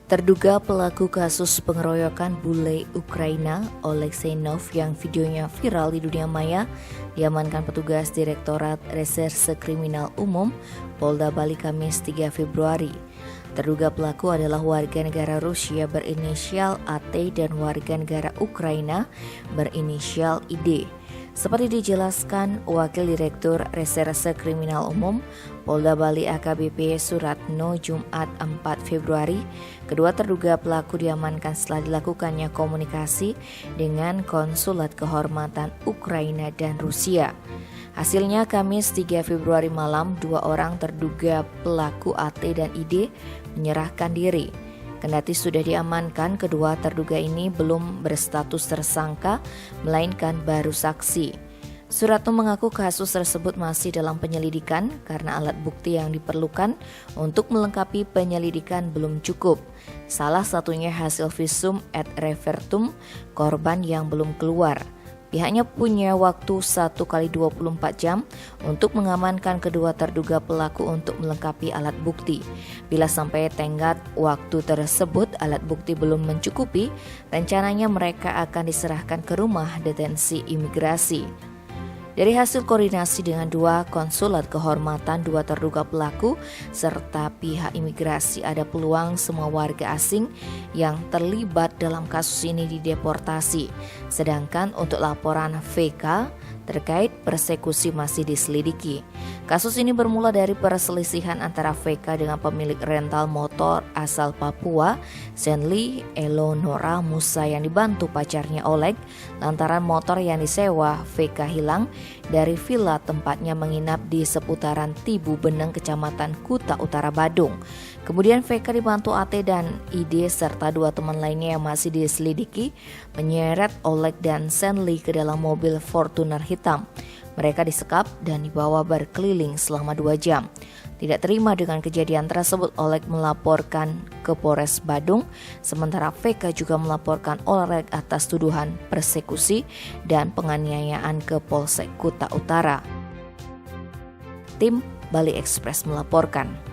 Terduga pelaku kasus pengeroyokan bule Ukraina, Oleg Senov, yang videonya viral di dunia maya, diamankan petugas Direktorat Reserse Kriminal Umum Polda Bali Kamis 3 Februari. Terduga pelaku adalah warga negara Rusia berinisial AT dan warga negara Ukraina berinisial ID. Seperti dijelaskan Wakil Direktur Reserse Kriminal Umum Polda Bali AKBP Suratno Jumat 4 Februari, kedua terduga pelaku diamankan setelah dilakukannya komunikasi dengan Konsulat Kehormatan Ukraina dan Rusia. Hasilnya Kamis 3 Februari malam, dua orang terduga pelaku AT dan ID menyerahkan diri. Kendati sudah diamankan, kedua terduga ini belum berstatus tersangka, melainkan baru saksi. Suratno mengaku kasus tersebut masih dalam penyelidikan karena alat bukti yang diperlukan untuk melengkapi penyelidikan belum cukup. Salah satunya hasil visum et repertum korban yang belum keluar. Pihaknya punya waktu 1x24 jam untuk mengamankan kedua terduga pelaku untuk melengkapi alat bukti. Bila sampai tenggat waktu tersebut alat bukti belum mencukupi, rencananya mereka akan diserahkan ke rumah detensi imigrasi. Dari hasil koordinasi dengan dua konsulat kehormatan dua terduga pelaku serta pihak imigrasi, ada peluang semua warga asing yang terlibat dalam kasus ini dideportasi. Sedangkan untuk laporan VK terkait persekusi masih diselidiki. Kasus ini bermula dari perselisihan antara VK dengan pemilik rental motor asal Papua, Senli Elonora Musa, yang dibantu pacarnya Oleg lantaran motor yang disewa VK hilang dari villa tempatnya menginap di seputaran Tibu Beneng, Kecamatan Kuta Utara, Badung. Kemudian VK dibantu AT dan ID serta dua teman lainnya yang masih diselidiki menyeret Oleg dan Senli ke dalam mobil Fortuner hitam. Mereka disekap dan dibawa berkeliling selama 2 jam. Tidak terima dengan kejadian tersebut, Oleg melaporkan ke Polres Badung, sementara VK juga melaporkan Oleg atas tuduhan persekusi dan penganiayaan ke Polsek Kuta Utara. Tim Bali Express melaporkan.